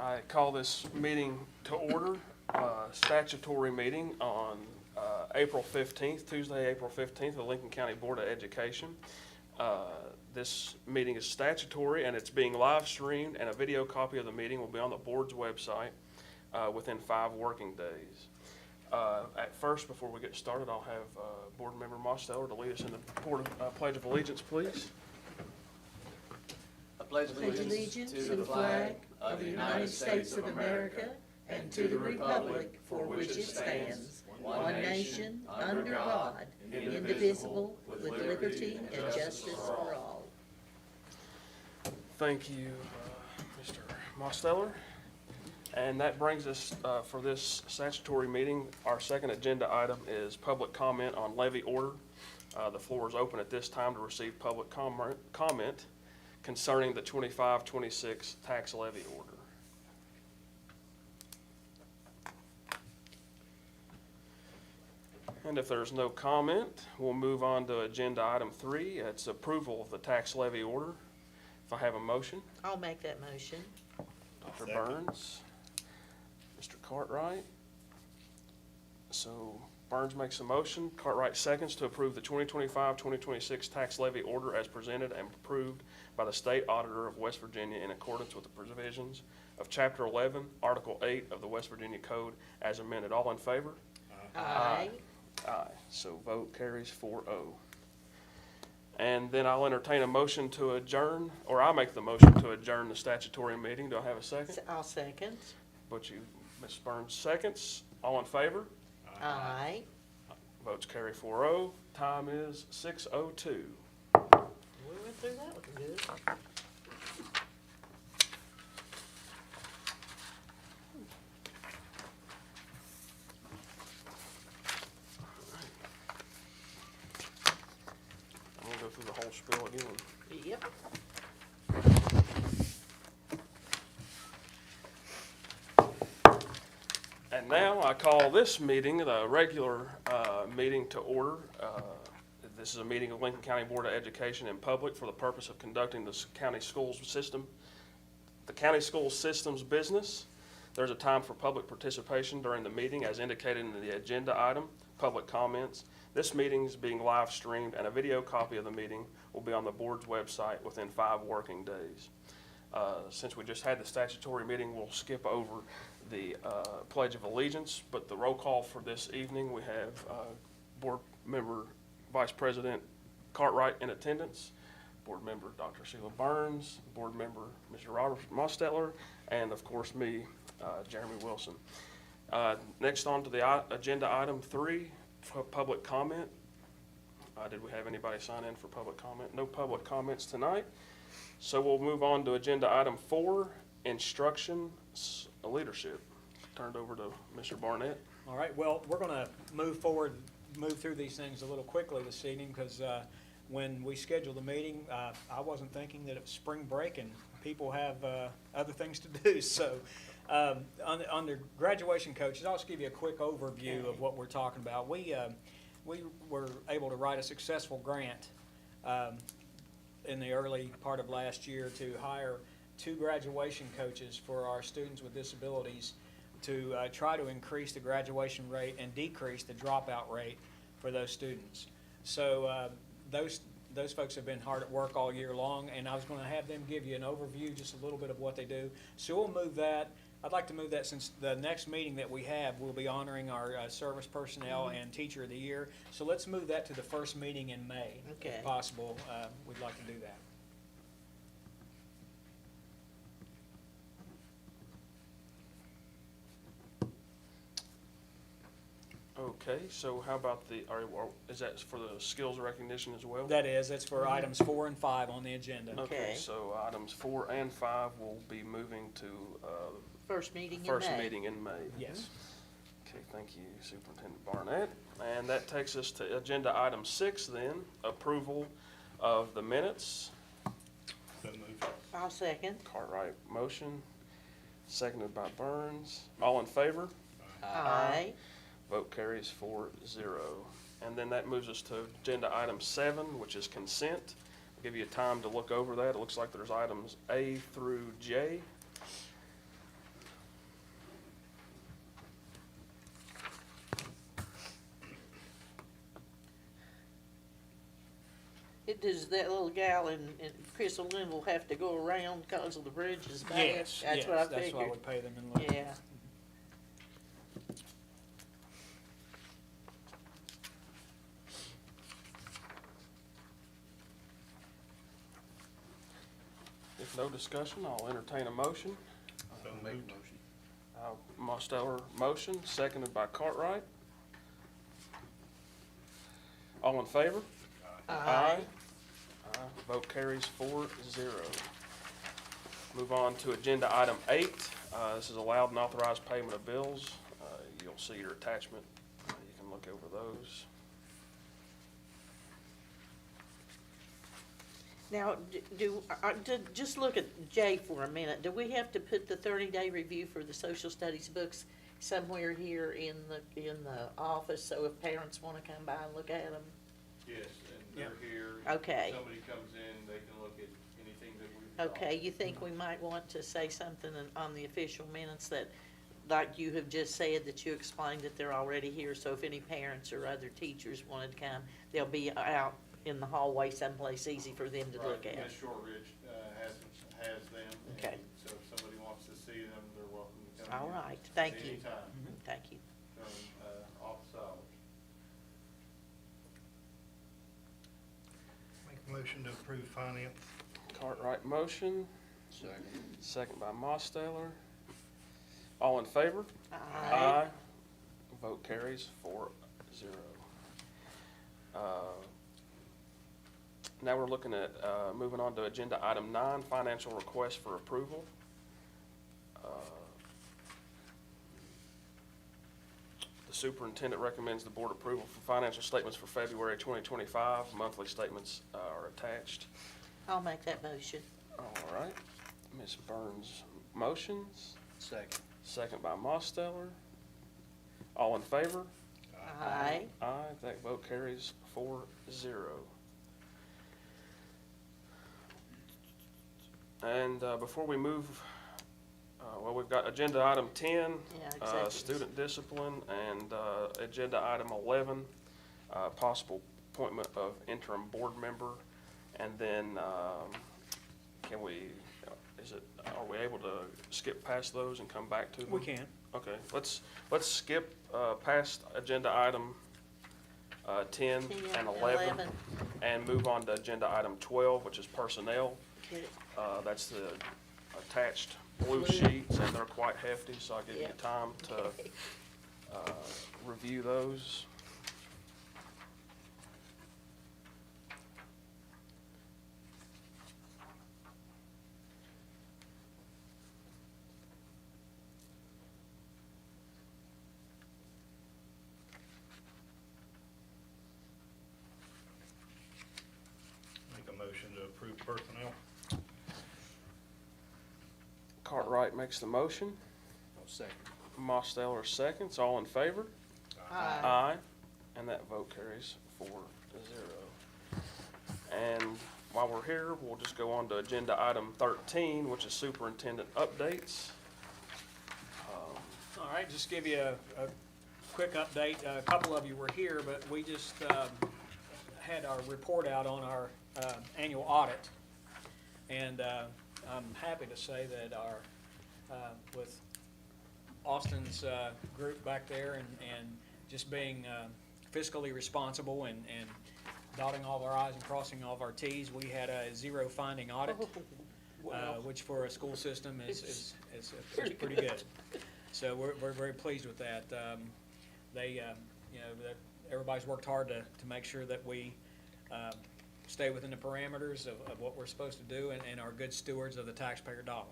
I call this meeting to order, statutory meeting on April 15th, Tuesday, April 15th, of the Lincoln County Board of Education. This meeting is statutory and it's being live streamed, and a video copy of the meeting will be on the board's website within 5 working days. At first, before we get started, I'll have Board Member Mosteller to lead us in the Pledge of Allegiance, please. I pledge allegiance to the flag of the United States of America and to the republic for which it stands, one nation, under God, indivisible, with liberty and justice for all. Thank you, Mr. Mosteller. And that brings us, for this statutory meeting, our second agenda item is public comment on levy order. The floor is open at this time to receive public comment concerning the 25-26 tax levy order. And if there's no comment, we'll move on to agenda item 3. It's approval of the tax levy order. If I have a motion, I'll make that motion. Dr. Burns, Mr. Cartwright. So Burns makes a motion, Cartwright seconds to approve the 2025-2026 tax levy order as presented and approved by the State Auditor of West Virginia in accordance with the provisions of Chapter 11, Article 8 of the West Virginia Code as amended. All in favor? Aye. Aye. So vote carries 4-0. And then I'll entertain a motion to adjourn, or I'll make the motion to adjourn the statutory meeting. Do I have a second? I'll second. But you, Ms. Burns, seconds. All in favor? Aye. Votes carry 4-0. Time is 6:02. We went through that one good. I'm gonna go through the whole spiel again. Yep. And now I call this meeting, the regular meeting, to order. This is a meeting of Lincoln County Board of Education in public for the purpose of conducting the county schools system, the county school system's business. There's a time for public participation during the meeting as indicated in the agenda item, public comments. This meeting is being live streamed, and a video copy of the meeting will be on the board's website within 5 working days. Since we just had the statutory meeting, we'll skip over the Pledge of Allegiance, but the roll call for this evening, we have Board Member Vice President Cartwright in attendance, Board Member Dr. Sheila Burns, Board Member Mr. Robert Mosteller, and of course me, Jeremy Wilson. Next on to the agenda item 3, public comment. Did we have anybody sign in for public comment? No public comments tonight. So we'll move on to agenda item 4, instruction leadership. Turned over to Mr. Barnett. All right, well, we're going to move through these things a little quickly this evening because when we scheduled the meeting, I wasn't thinking that it was spring break and people have other things to do. So under graduation coaches, I'll just give you a quick overview of what we're talking about. We were able to write a successful grant in the early part of last year to hire 2 graduation coaches for our students with disabilities to try to increase the graduation rate and decrease the dropout rate for those students. So those folks have been hard at work all year long, and I was going to have them give you an overview, just a little bit of what they do. So we'll move that. I'd like to move that since the next meeting that we have, we'll be honoring our service personnel and teacher of the year. So let's move that to the first meeting in May. Okay. If possible, we'd like to do that. Okay, so how about is that for the skills recognition as well? That's for items 4 and 5 on the agenda. Okay, Okay. so items 4 and 5 will be moving to First meeting in May. first meeting in May. Yes. Okay, thank you, Superintendent Barnett. And that takes us to agenda item 6 then, approval of the minutes. So moved. I'll second. Cartwright motion, seconded by Burns. All in favor? Aye. Vote carries 4-0. And then that moves us to agenda item 7, which is consent. I'll give you time to look over that. It looks like there's items A through J. Does that little gal in Crystal Linville have to go around because of the bridge is bad? Yes, That's what I yes, that's why we figured. pay them in lieu. Yeah. If no discussion, I'll entertain a motion. So moved. Mosteller motion, seconded by Cartwright. All in favor? Aye. Vote carries 4-0. Move on to agenda item 8. This is allowed and authorized payment of bills. You'll see your attachment. You can look over those. Now, just look at Jay for a minute. Do we have to put the 30-day review for the social studies books somewhere here in the office, so if parents wanna come by and look at them? Yes, and they're here. Okay. If somebody comes in, they can look at anything that we've. Okay, you think we might want to say something on the official minutes that, like you have just said, that you explained that they're already here, so if any parents or other teachers wanted to come, they'll be out in the hallway someplace easy for them to look Right, at? Ms. Shortridge has them. and Okay. So if somebody wants to see them, they're welcome to come All in. right, thank you. Anytime, Thank you. from, office hours. Make a motion to approve finance. Cartwright motion. Second by Mosteller. All in favor? Aye. Vote carries 4-0. Now we're looking at, moving on to agenda item 9, financial request for approval. The superintendent recommends the board approval for financial statements for February 2025. Monthly statements are attached. I'll make that motion. All right. Ms. Burns motions. Second. Second by Mosteller. All in favor? Aye. Aye. That vote carries 4-0. And before we move, well, we've got agenda item 10, Yeah, executives. student discipline, and agenda item 11, possible appointment of interim board member. And then can we, are we able to skip past those and come back to them? We can. Okay, let's skip past agenda item 10 and 11 and move on to agenda item 12, which is personnel. Okay. That's the attached blue sheets, and they're quite hefty, so I'll give you Yep. time to Okay. review those. Make a motion to approve personnel. Cartwright makes the motion. Second. Mosteller seconds. All in favor? Aye. Aye. And that vote carries 4-0. And while we're here, we'll just go on to agenda item 13, which is superintendent updates. All right, just give you a quick update. A couple of you were here, but we just had our report out on our annual audit. And I'm happy to say that our, with Austin's group back there and just being fiscally responsible and dotting all of our i's and crossing all of our t's, we had a zero finding audit, Wow. which for a school system is pretty good. So we're very pleased with that. They, you know, that everybody's worked hard to make sure that we stay within the parameters of what we're supposed to do and are good stewards of the taxpayer dollar.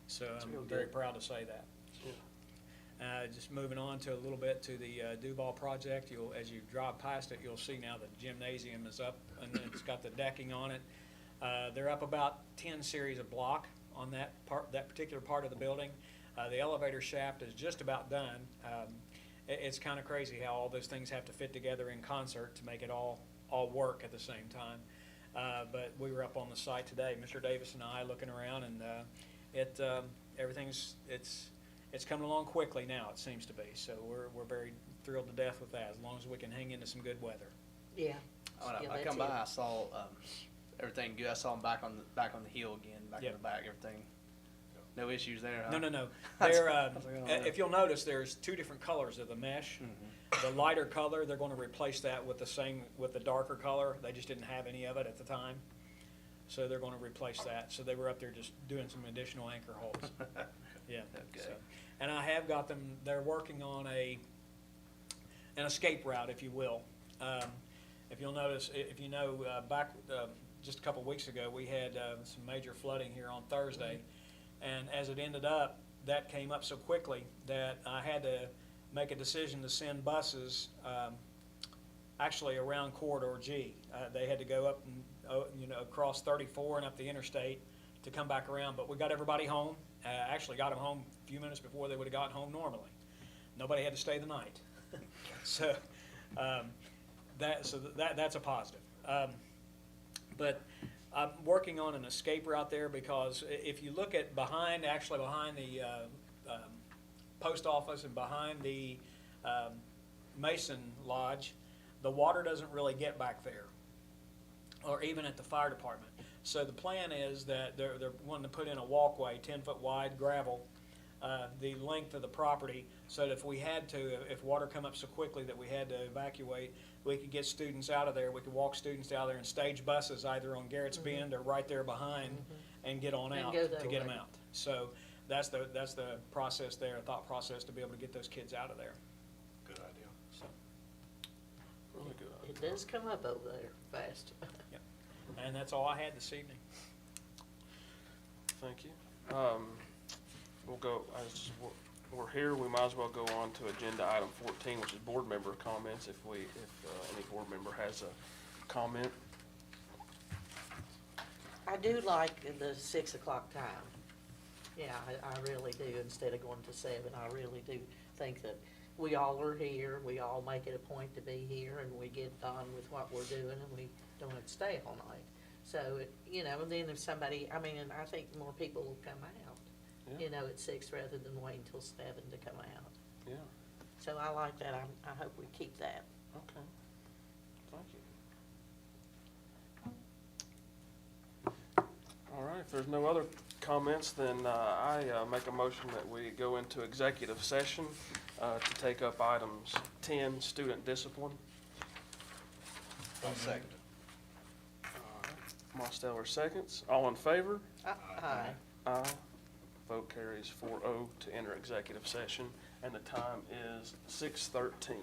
So I'm real very good. proud to say that. Just moving on to a little bit to the Duval project, as you drive past it, you'll see now the gymnasium is up and it's got the decking on it. They're up about 10 series of block on that particular part of the building. The elevator shaft is just about done. It's kind of crazy how all those things have to fit together in concert to make it all work at the same time. But we were up on the site today, Mr. Davis and I, looking around, and it's coming along quickly now, it seems to be. So we're very thrilled to death with that, as long as we can hang into some good weather. Yeah. When Yeah, I that's come by, it. I saw everything good. I saw them back on the hill again, back Yeah. in the back, everything. No issues there, huh? No. That's- They're, that's what I know. if you'll notice, there's two different colors of the mesh. The lighter color, they're gonna replace that with with the darker color. They just didn't have any of it at the time. So they're gonna replace that. So they were up there just doing some additional anchor holes. Yeah. Okay. So, and I have got them, they're working on an escape route, if you will. If you'll notice, if you know, back, just a couple weeks ago, we had some major flooding here on Thursday. And as it ended up, that came up so quickly that I had to make a decision to send buses, actually around Corridor G. They had to go up and, across 34 and up the interstate to come back around, but we got everybody home. Actually got them home a few minutes before they would have gotten home normally. Nobody had to stay the night. So, that's a positive. But I'm working on an escape route there because if you look at behind the post office and behind the Mason Lodge, the water doesn't really get back there, or even at the fire department. So the plan is that they're wanting to put in a walkway, 10-foot wide, gravel, the length of the property, so that if water come up so quickly that we had to evacuate, we could get students out of there. We could walk students out of there and stage buses either on Garrett's Bend or right there behind and get on And out go to that get them way. out. So that's the process there, thought process to be able to get those kids out of there. Good idea. So, Really good. It does come up over there fast. and that's all I had this evening. Thank you. We'll go, as we're here, we might as well go on to agenda item 14, which is board member comments, if any board member has a comment. I do like the 6 o'clock time. Yeah, I really do, instead of going to 7. I really do think that we all are here, we all make it a point to be here, and we get on with what we're doing, and we don't have to stay all night. So, and then if somebody, and I think more people will come out, Yeah. at 6 rather than wait until 7 to come out. Yeah, So I like that. I hope we keep that. okay. Thank you. All right, if there's no other comments, then I make a motion that we go into executive session to take up items 10, student discipline. I'll second it. Mosteller seconds. All in favor? Aye. Aye. Vote carries 4-0 to enter executive session, and the time is 6:13.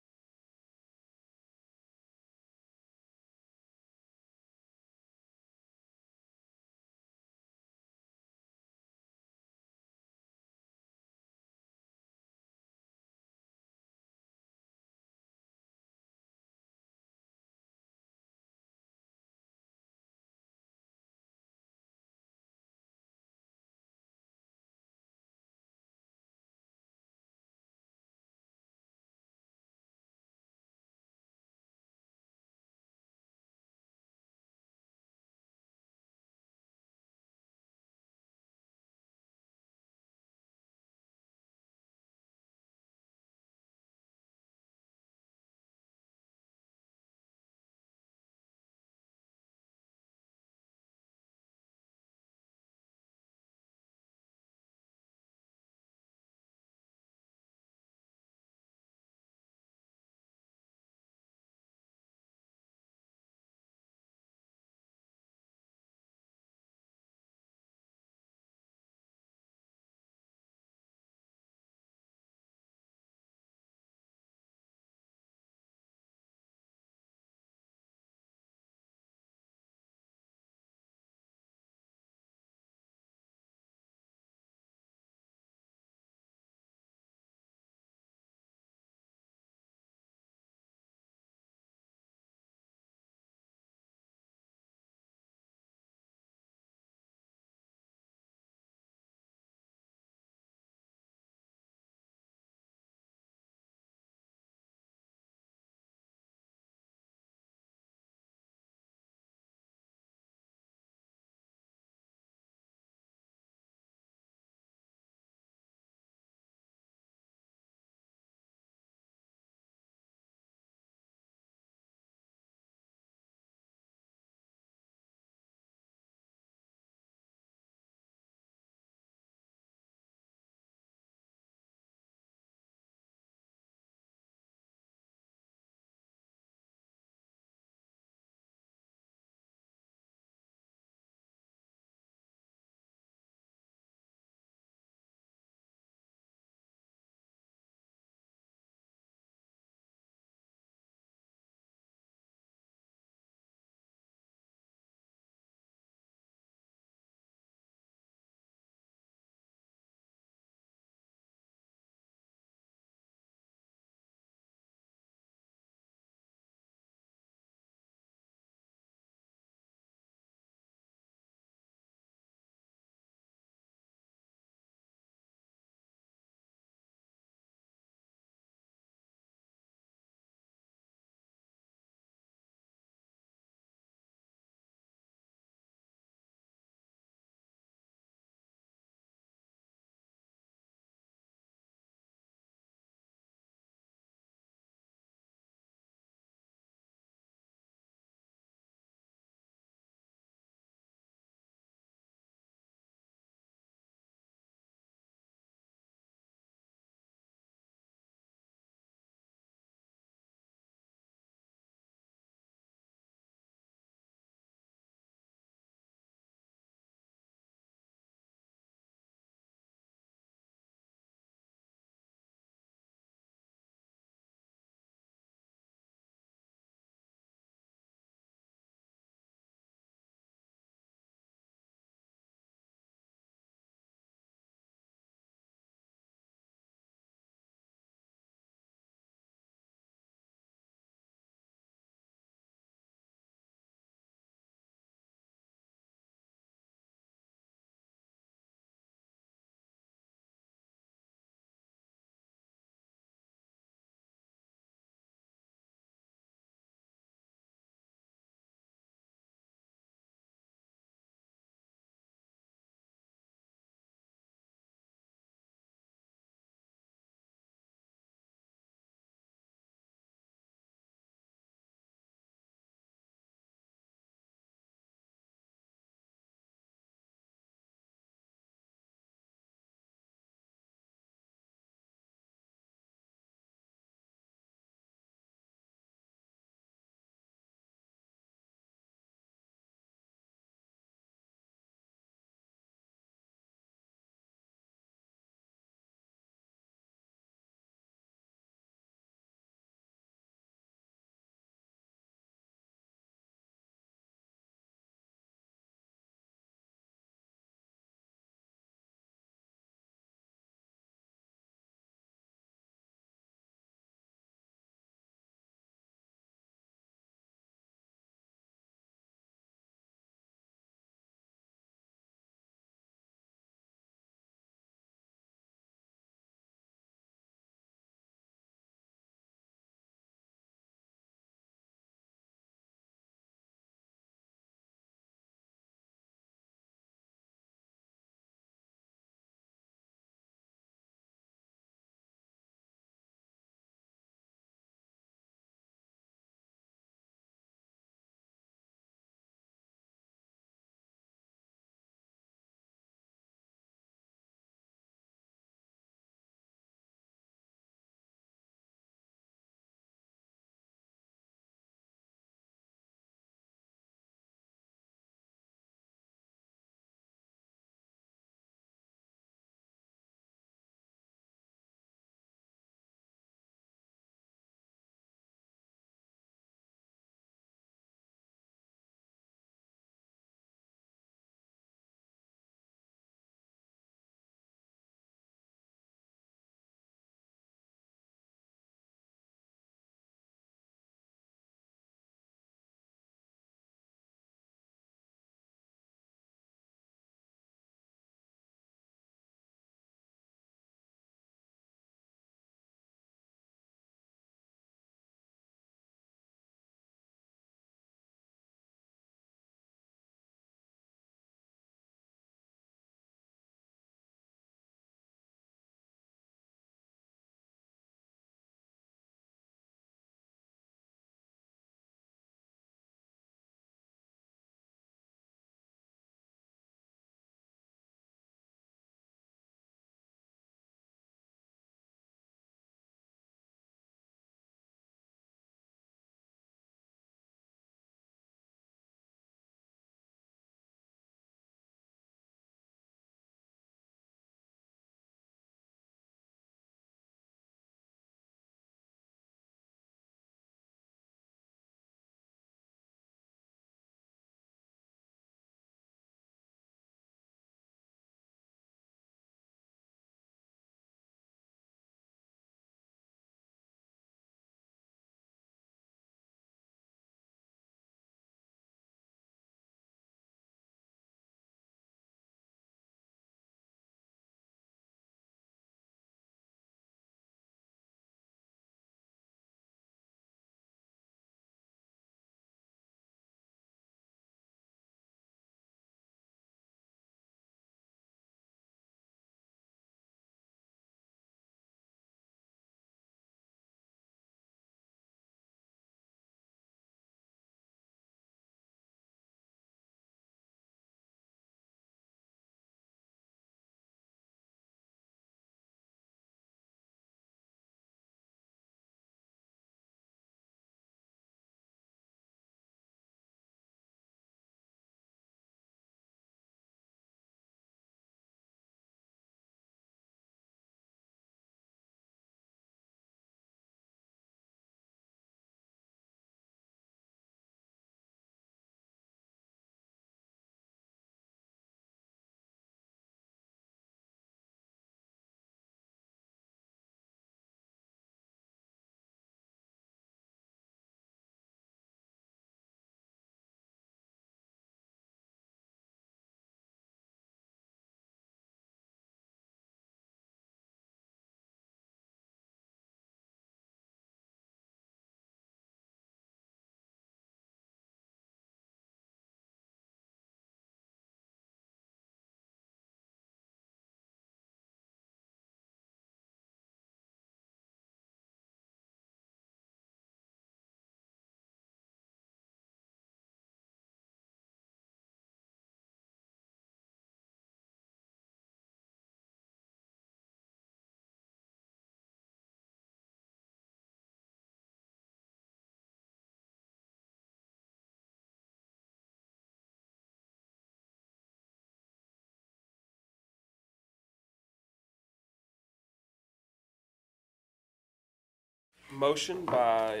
Motion by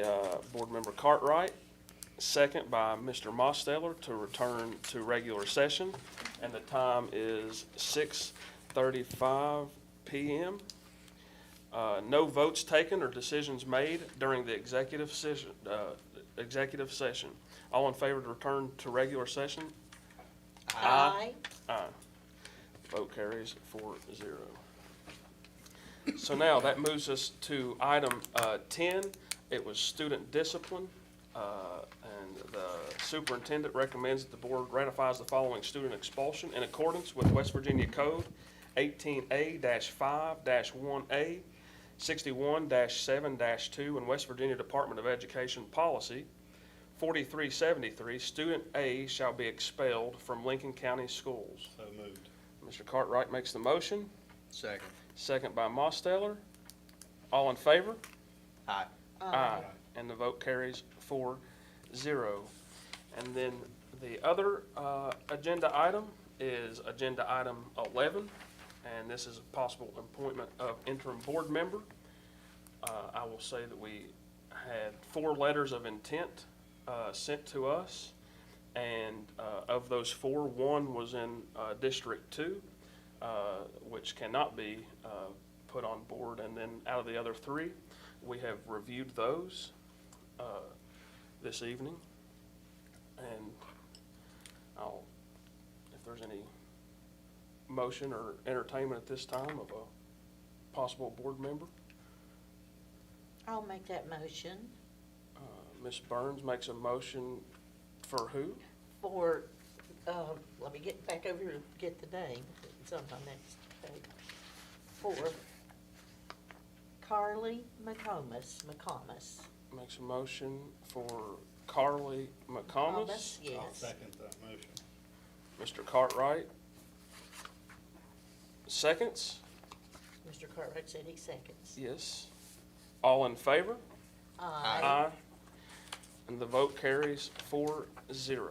Board Member Cartwright, second by Mr. Mosteller to return to regular session, and the time is 6:35 PM. No votes taken or decisions made during the executive session. All in favor to return to regular session? Aye. Aye. Vote carries 4-0. So now that moves us to item 10. It was student discipline. And the superintendent recommends that the board ratifies the following student expulsion in accordance with West Virginia Code 18A-5-1A, 61-7-2, and West Virginia Department of Education Policy 4373. Student A shall be expelled from Lincoln County Schools. So moved. Mr. Cartwright makes the motion, Second. second by Mosteller. All in favor? Aye. Aye. And the vote carries 4-0. And then the other agenda item is agenda item 11, and this is a possible appointment of interim board member. I will say that we had 4 letters of intent sent to us, and of those 4, 1 was in District 2, which cannot be put on board, and then out of the other 3, we have reviewed those this evening, and if there's any motion or entertainment at this time of a possible board member, I'll make that motion Ms. Burns makes a motion for who? for, let me get back over here and get the name. It's on my next page. For Carly McComas. Makes a motion for Carly McComas. I'll Yes. second that motion. Mr. Cartwright seconds. Mr. Cartwright said he seconds. Yes. All in favor? Aye. And the vote carries 4-0.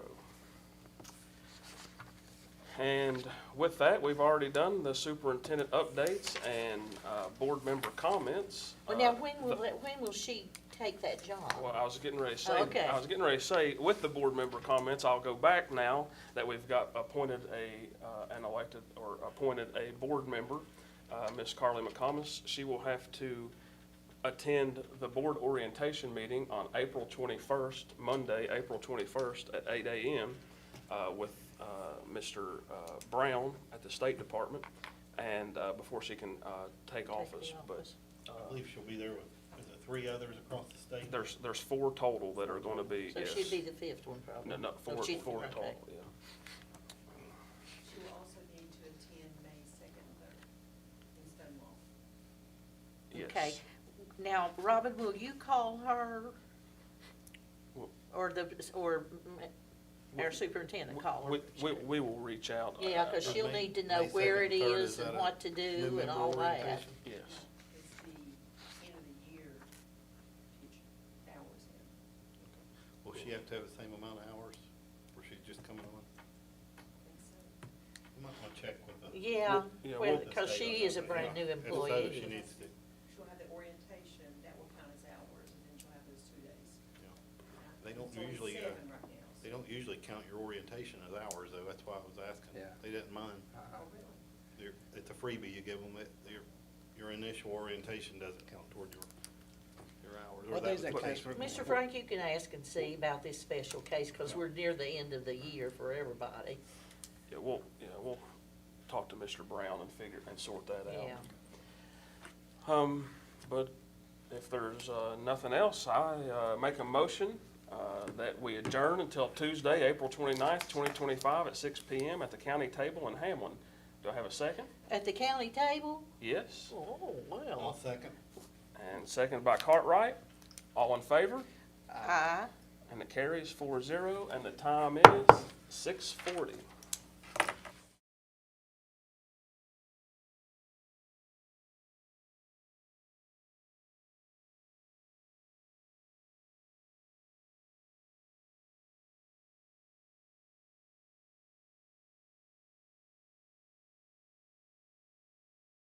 And with that, we've already done the superintendent updates and board member comments. Well, now, when will she take that job? Well, I was getting ready to say, Okay. with the board member comments, I'll go back now that we've got appointed an elected or appointed a board member, Ms. Carly McComas. She will have to attend the board orientation meeting on April 21st, Monday, April 21st at 8 a.m. With Mr. Brown at the State Department, and before she can take office. But I believe she'll be there with, is it 3 others across the state? there's 4 total that are going to be, So yes. she'd be the 5th one, probably. No, Oh, four she'd- total, okay. yeah. She will also need to attend May 2nd, though, in Stonewall. Yes. Okay. Now, Robin, will you call her? Well- Or our superintendent call her? We will reach out. Yeah, because she'll May- need to know May where it 2nd, 3rd, is is and that what to new do and member all that. orientation? Yes. It's the end of the year, teach hours in. Will she have to have the same amount of hours, or she's just coming on? I think so. We might want to check with the. Yeah, Yeah, well, we'll- because she is a brand-new If so, she employee. needs to, She'll have the orientation, that will count as hours, and then she'll have those 2 days. you know, And I They think don't it's only usually, 7 right now, they don't usually count your orientation as hours, though, that's why I was asking. Yeah. They didn't mind. Oh, really? It's a freebie you give them, your initial orientation doesn't count toward your hours. or What that days was that the case case. for? Mr. Frank, you can ask and see about this special case, because we're near the end of the year for everybody. Yeah, we'll talk to Mr. Brown and sort that out. Yeah. But if there's nothing else, I make a motion that we adjourn until Tuesday, April 29th, 2025 at 6 p.m. at the county table in Hamlin. Do I have a second? At the county table? Yes. Oh, I'll well. second. And second by Cartwright. All in favor? Aye. And it carries 4-0, and the time is 6:40.